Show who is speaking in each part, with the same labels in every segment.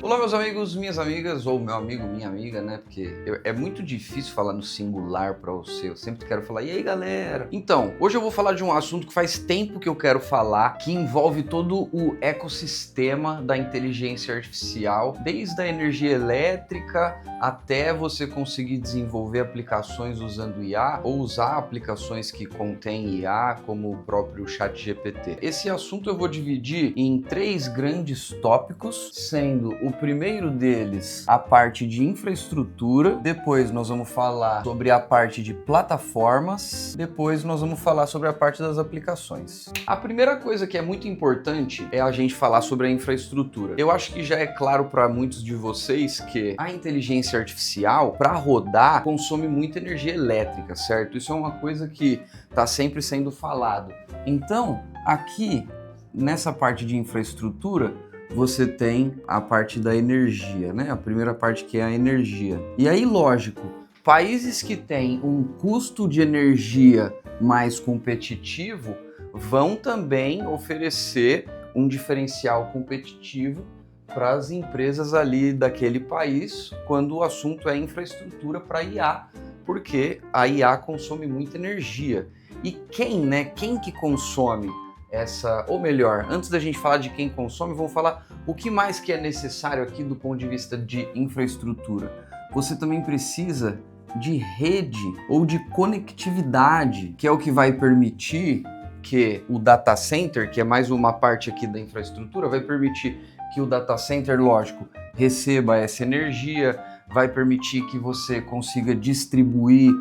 Speaker 1: Olá, meus amigos, minhas amigas, ou meu amigo, minha amiga, né? Porque é muito difícil falar no singular pra você. Eu sempre quero falar, e aí, galera? Então, hoje eu vou falar de um assunto que faz tempo que eu quero falar, que envolve todo o ecossistema da inteligência artificial, desde a energia elétrica até você conseguir desenvolver aplicações usando IA ou usar aplicações que contêm IA, como o próprio ChatGPT. Esse assunto eu vou dividir em 3 grandes tópicos, sendo o primeiro deles a parte de infraestrutura, depois nós vamos falar sobre a parte de plataformas, depois nós vamos falar sobre a parte das aplicações. A primeira coisa que é muito importante é a gente falar sobre a infraestrutura. Eu acho que já é claro para muitos de vocês que a inteligência artificial, para rodar, consome muita energia elétrica, certo? Isso é uma coisa que está sempre sendo falado. Então, aqui nessa parte de infraestrutura, você tem a parte da energia, né? A primeira parte que é a energia. E aí, lógico, países que têm um custo de energia mais competitivo vão também oferecer um diferencial competitivo para as empresas ali daquele país quando o assunto é infraestrutura para IA, porque a IA consome muita energia. E quem que consome essa, ou melhor, antes da gente falar de quem consome, vamos falar o que mais que é necessário aqui do ponto de vista de infraestrutura. Você também precisa de rede ou de conectividade, que é o que vai permitir que o data center, que é mais uma parte aqui da infraestrutura, vai permitir que o data center, lógico, receba essa energia, vai permitir que você consiga distribuir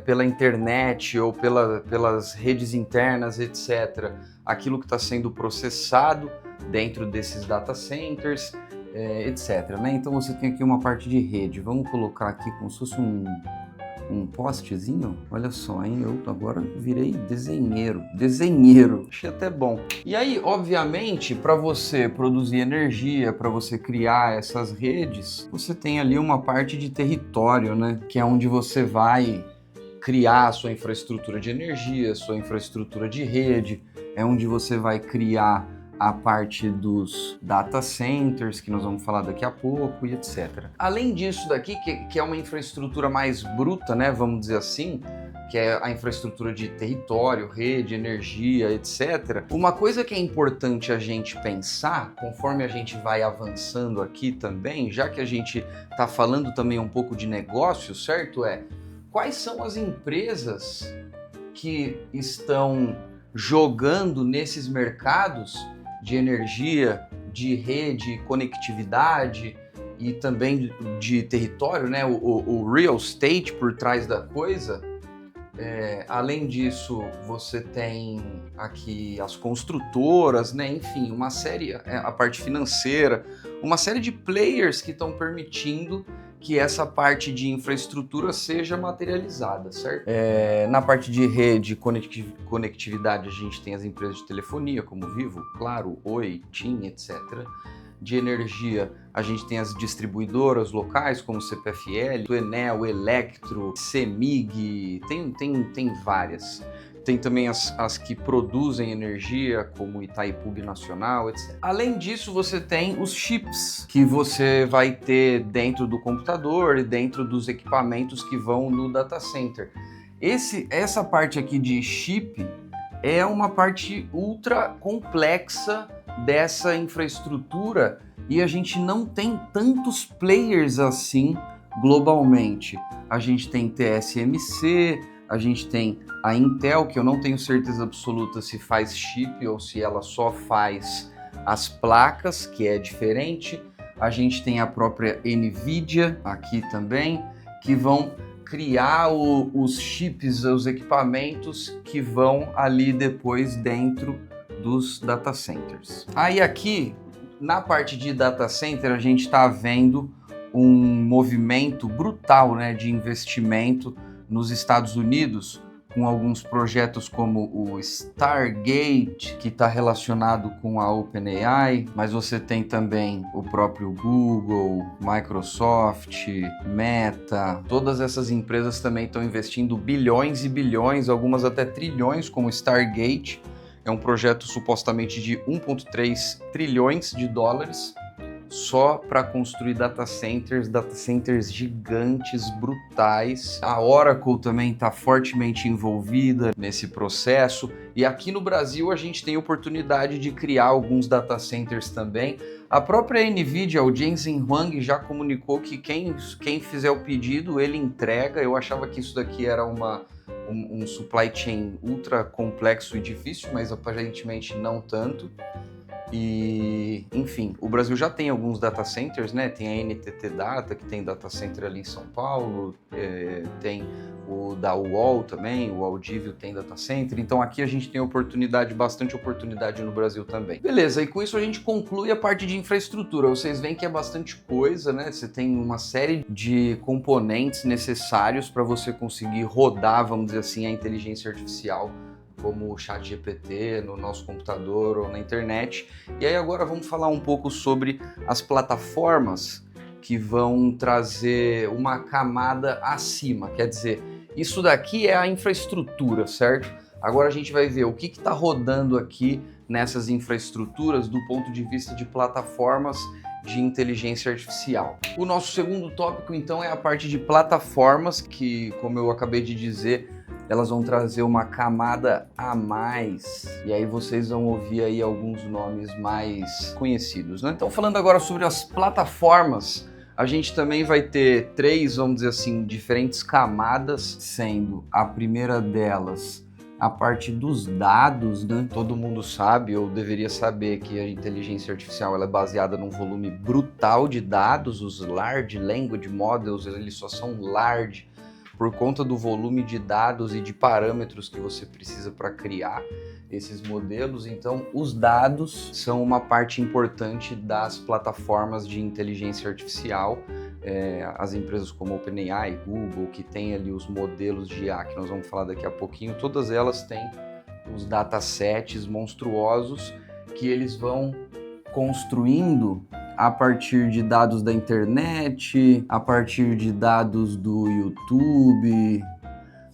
Speaker 1: pela internet ou pelas redes internas, etc., aquilo que está sendo processado dentro desses data centers, etc., né? Então você tem aqui uma parte de rede. Vamos colocar aqui como se fosse um postezinho. Olha só, hein? Eu agora virei desenheiro. Achei até bom. E aí, obviamente, para você produzir energia, para você criar essas redes, você tem ali uma parte de território, né? Que é onde você vai criar a sua infraestrutura de energia, sua infraestrutura de rede, é onde você vai criar a parte dos data centers, que nós vamos falar daqui a pouco, e etc. Além disso daqui, que é uma infraestrutura mais bruta, né, vamos dizer assim, que é a infraestrutura de território, rede, energia, etc. Uma coisa que é importante a gente pensar, conforme a gente vai avançando aqui também, já que a gente está falando também um pouco de negócio, certo? Quais são as empresas que estão jogando nesses mercados de energia, de rede, conectividade e também de território, né? O real estate por trás da coisa. Além disso, você tem aqui as construtoras, né? Enfim, uma série, a parte financeira, uma série de players que estão permitindo que essa parte de infraestrutura seja materializada, certo? Na parte de rede e conectividade, a gente tem as empresas de telefonia, como Vivo, Claro, Oi, TIM, etc. De energia, a gente tem as distribuidoras locais, como CPFL, Enel, Electro, CEMIG, tem várias. Tem também as que produzem energia, como Itaipu Nacional, etc. Além disso, você tem os chips que você vai ter dentro do computador e dentro dos equipamentos que vão no data center. Essa parte aqui de chip é uma parte ultra complexa dessa infraestrutura e a gente não tem tantos players assim globalmente. A gente tem TSMC, a gente tem a Intel, que eu não tenho certeza absoluta se faz chip ou se ela só faz as placas, que é diferente. A gente tem a própria Nvidia aqui também, que vão criar os chips, os equipamentos que vão ali depois dentro dos data centers. Aí aqui, na parte de data center, a gente está vendo um movimento brutal, né, de investimento nos Estados Unidos, com alguns projetos como o Stargate, que está relacionado com a OpenAI, mas você tem também o próprio Google, Microsoft, Meta. Todas essas empresas também estão investindo bilhões e bilhões, algumas até trilhões, como o Stargate. É um projeto supostamente de 1,3 trilhões de dólares. só para construir data centers gigantes, brutais. A Oracle também está fortemente envolvida nesse processo. E aqui no Brasil a gente tem oportunidade de criar alguns data centers também. A própria NVIDIA, o Jensen Huang, já comunicou que quem fizer o pedido, ele entrega. Eu achava que isso daqui era um supply chain ultra complexo e difícil, mas aparentemente não tanto. E, enfim, o Brasil já tem alguns data centers, né? Tem a NTT Data, que tem data center ali em São Paulo, tem o da UOL também, o Audívio tem data center, então aqui a gente tem bastante oportunidade no Brasil também. Beleza, e com isso a gente conclui a parte de infraestrutura. Vocês veem que é bastante coisa, né? Você tem uma série de componentes necessários para você conseguir rodar, vamos dizer assim, a inteligência artificial, como o ChatGPT no nosso computador ou na internet. E aí agora vamos falar um pouco sobre as plataformas que vão trazer uma camada acima, quer dizer, isso daqui é a infraestrutura, certo? Agora a gente vai ver o que está rodando aqui nessas infraestruturas do ponto de vista de plataformas de inteligência artificial. O nosso segundo tópico, então, é a parte de plataformas que, como eu acabei de dizer, elas vão trazer uma camada a mais, e aí vocês vão ouvir aí alguns nomes mais conhecidos, né? Então, falando agora sobre as plataformas, a gente também vai ter três, vamos dizer assim, diferentes camadas, sendo a primeira delas a parte dos dados, né? Todo mundo sabe, ou deveria saber, que a inteligência artificial ela é baseada num volume brutal de dados. Os Large Language Models, eles só são large por conta do volume de dados e de parâmetros que você precisa para criar esses modelos. Então, os dados são uma parte importante das plataformas de inteligência artificial. As empresas como OpenAI, Google, que tem ali os modelos de IA, que nós vamos falar daqui a pouquinho, todas elas têm os datasets monstruosos que eles vão construindo a partir de dados da internet, a partir de dados do YouTube,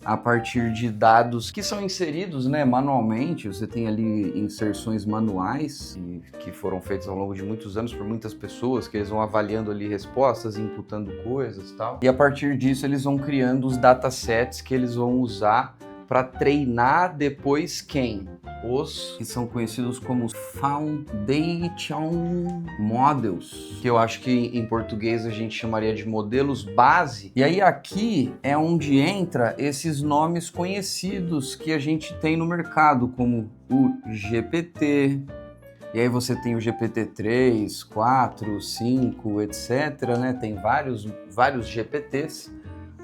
Speaker 1: a partir de dados que são inseridos, né, manualmente. Você tem ali inserções manuais que foram feitas ao longo de muitos anos por muitas pessoas, que eles vão avaliando ali respostas, inputando coisas e tal. E a partir disso eles vão criando os datasets que eles vão usar para treinar depois quem? Os que são conhecidos como Foundation Models, que eu acho que em português a gente chamaria de modelos base. E aí aqui é onde entra esses nomes conhecidos que a gente tem no mercado, como o GPT. E aí você tem o GPT-3, 4, 5, etc, né? Tem vários GPTs.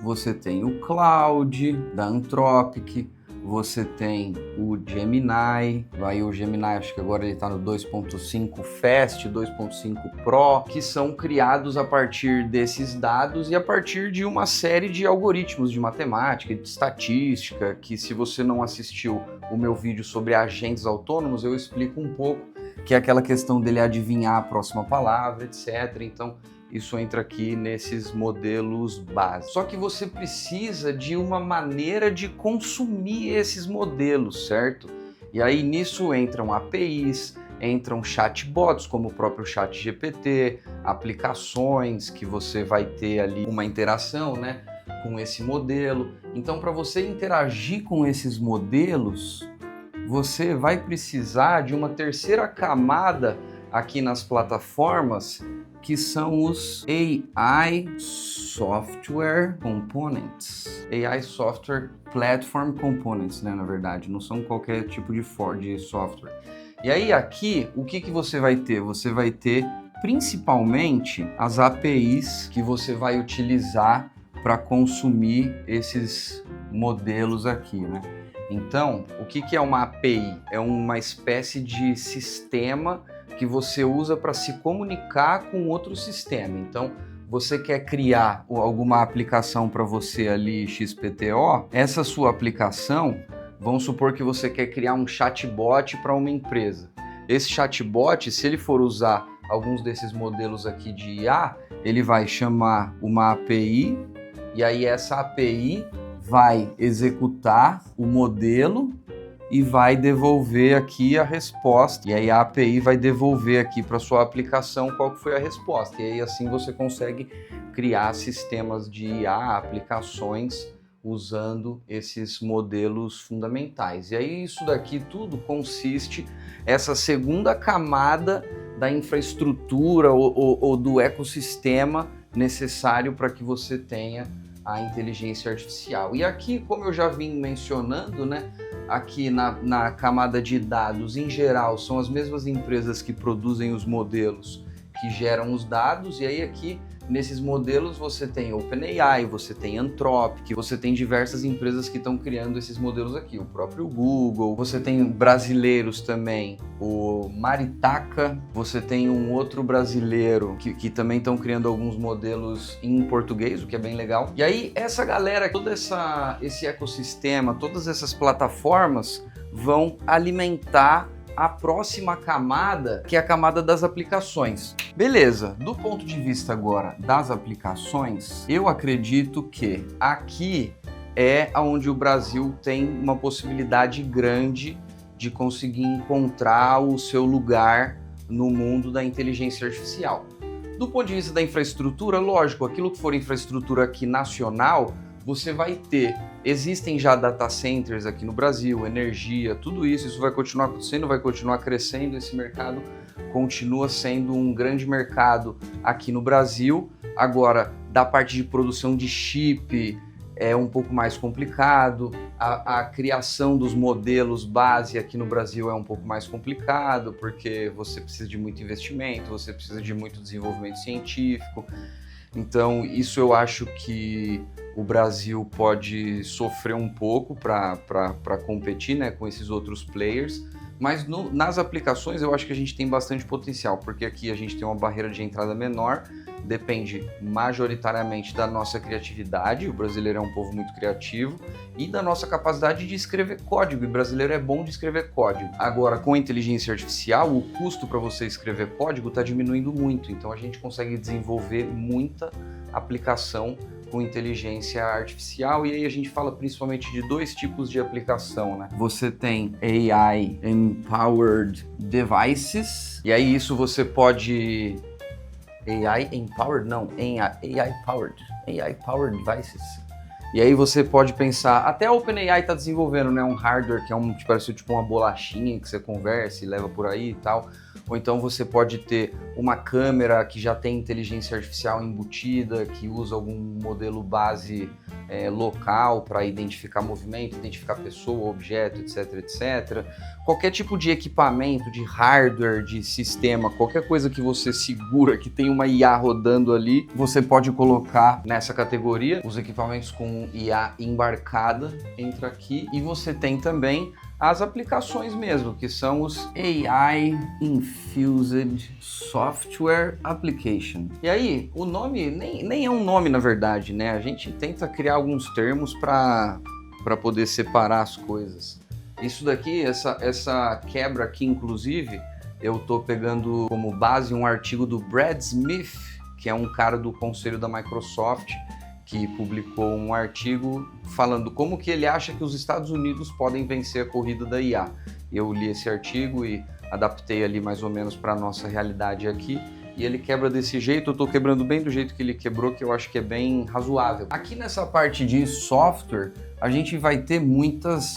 Speaker 1: Você tem o Claude, da Anthropic, você tem o Gemini, o Gemini acho que agora ele está no 2.5 Fast, 2.5 Pro, que são criados a partir desses dados e a partir de uma série de algoritmos de matemática, de estatística, que se você não assistiu o meu vídeo sobre agentes autônomos, eu explico um pouco, que é aquela questão dele adivinhar a próxima palavra, etc. Então, isso entra aqui nesses modelos básicos. Só que você precisa de uma maneira de consumir esses modelos, certo? E aí nisso entram APIs, entram chatbots, como o próprio ChatGPT, aplicações que você vai ter ali uma interação, né, com esse modelo. Então, para você interagir com esses modelos, você vai precisar de uma terceira camada aqui nas plataformas, que são os AI Software Components. AI Software Platform Components, né, na verdade, não são qualquer tipo de software. E aí aqui, o que você vai ter? Você vai ter principalmente as APIs que você vai utilizar para consumir esses modelos aqui, né? Então, o que é uma API? É uma espécie de sistema que você usa para se comunicar com outro sistema. Então, você quer criar alguma aplicação para você ali, XPTO, essa sua aplicação, vamos supor que você quer criar um chatbot para uma empresa. Esse chatbot, se ele for usar alguns desses modelos aqui de IA, ele vai chamar uma API, e aí essa API vai executar o modelo e vai devolver aqui a resposta. E aí a API vai devolver aqui para sua aplicação qual que foi a resposta. E aí assim você consegue criar sistemas de IA, aplicações, usando esses modelos fundamentais. E aí isso daqui tudo consiste essa segunda camada da infraestrutura ou do ecossistema necessário para que você tenha a inteligência artificial. E aqui, como eu já vim mencionando, né, aqui na camada de dados, em geral, são as mesmas empresas que produzem os modelos que geram os dados, e aí aqui nesses modelos você tem OpenAI, você tem Anthropic, você tem diversas empresas que estão criando esses modelos aqui, o próprio Google, você tem brasileiros também, o Maritaka, você tem um outro brasileiro que também estão criando alguns modelos em português, o que é bem legal. E aí essa galera, todo esse ecossistema, todas essas plataformas vão alimentar a próxima camada, que é a camada das aplicações. Beleza, do ponto de vista agora das aplicações, eu acredito que aqui é onde o Brasil tem uma possibilidade grande de conseguir encontrar o seu lugar no mundo da inteligência artificial. Do ponto de vista da infraestrutura, lógico, aquilo que for infraestrutura aqui nacional, você vai ter, existem já data centers aqui no Brasil, energia, tudo isso vai continuar acontecendo, vai continuar crescendo, esse mercado continua sendo um grande mercado aqui no Brasil. Agora, da parte de produção de chip é um pouco mais complicado, a criação dos modelos base aqui no Brasil é um pouco mais complicado, porque você precisa de muito investimento, você precisa de muito desenvolvimento científico. Então, isso eu acho que o Brasil pode sofrer um pouco para competir, né, com esses outros players, mas nas aplicações eu acho que a gente tem bastante potencial, porque aqui a gente tem uma barreira de entrada menor, depende majoritariamente da nossa criatividade, o brasileiro é um povo muito criativo, e da nossa capacidade de escrever código, e o brasileiro é bom de escrever código. Agora, com a inteligência artificial, o custo para você escrever código está diminuindo muito, então a gente consegue desenvolver muita aplicação com inteligência artificial, e aí a gente fala principalmente de dois tipos de aplicação, né? Você tem AI Empowered Devices, e aí isso você pode... AI Empowered? Não, AI Powered Devices. E aí você pode pensar, até a OpenAI está desenvolvendo, né, um hardware que parece tipo uma bolachinha que você conversa e leva por aí e tal. Ou então você pode ter uma câmera que já tem inteligência artificial embutida, que usa algum modelo base local para identificar movimento, identificar pessoa, objeto, etc, etc. Qualquer tipo de equipamento, de hardware, de sistema, qualquer coisa que você segura, que tem uma IA rodando ali, você pode colocar nessa categoria. Os equipamentos com IA embarcada entra aqui, e você tem também as aplicações mesmo, que são os AI Infused Software Application. E aí, o nome nem é um nome na verdade, né? A gente tenta criar alguns termos para poder separar as coisas. Isso daqui, essa quebra aqui, inclusive, eu tô pegando como base um artigo do Brad Smith, que é um cara do conselho da Microsoft, que publicou um artigo falando como que ele acha que os Estados Unidos podem vencer a corrida da IA. Eu li esse artigo e adaptei ali mais ou menos para a nossa realidade aqui, e ele quebra desse jeito. Eu estou quebrando bem do jeito que ele quebrou, que eu acho que é bem razoável. Aqui nessa parte de software, a gente vai ter muitas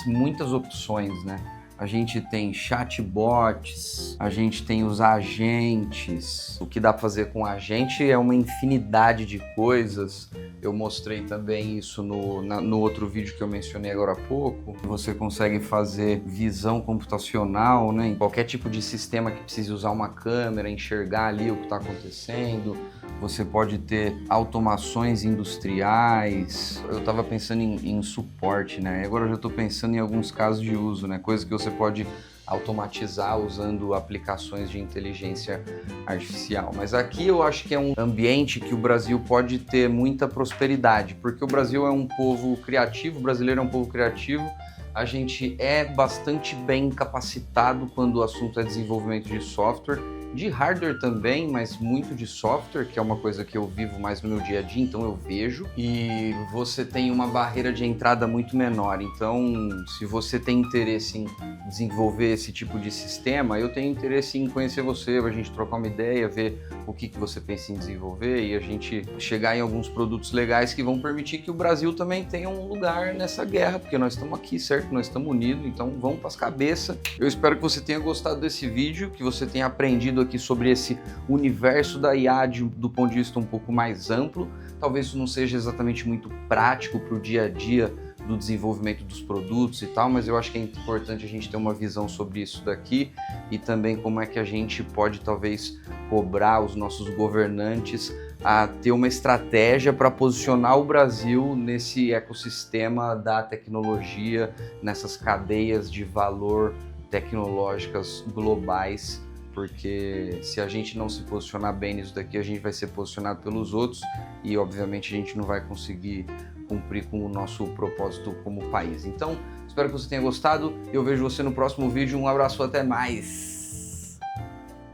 Speaker 1: opções, né? A gente tem chatbots, a gente tem os agentes. O que dá para fazer com agente é uma infinidade de coisas. Eu mostrei também isso no outro vídeo que eu mencionei agora há pouco. Você consegue fazer visão computacional, né, em qualquer tipo de sistema que precise usar uma câmera, enxergar ali o que está acontecendo. Você pode ter automações industriais. Eu estava pensando em suporte, né? Agora eu já estou pensando em alguns casos de uso, né? Coisas que você pode automatizar usando aplicações de inteligência artificial. Mas aqui eu acho que é um ambiente que o Brasil pode ter muita prosperidade, porque o Brasil é um povo criativo, o brasileiro é um povo criativo, a gente é bastante bem capacitado quando o assunto é desenvolvimento de software. de hardware também, mas muito de software, que é uma coisa que eu vivo mais no meu dia a dia, então eu vejo. E você tem uma barreira de entrada muito menor. Então, se você tem interesse em desenvolver esse tipo de sistema, eu tenho interesse em conhecer você, a gente trocar uma ideia, ver o que você pensa em desenvolver e a gente chegar em alguns produtos legais que vão permitir que o Brasil também tenha um lugar nessa guerra, porque nós estamos aqui, certo? Nós estamos unidos, então vamos para as cabeças. Eu espero que você tenha gostado desse vídeo, que você tenha aprendido aqui sobre esse universo da IA do ponto de vista um pouco mais amplo. Talvez isso não seja exatamente muito prático para o dia a dia do desenvolvimento dos produtos e tal, mas eu acho que é importante a gente ter uma visão sobre isso daqui e também como é que a gente pode talvez cobrar os nossos governantes a ter uma estratégia para posicionar o Brasil nesse ecossistema da tecnologia, nessas cadeias de valor tecnológicas globais, porque se a gente não se posicionar bem nisso daqui, a gente vai ser posicionado pelos outros e obviamente a gente não vai conseguir cumprir com o nosso propósito como país. Então, espero que você tenha gostado. Eu vejo você no próximo vídeo. Um abraço, até mais!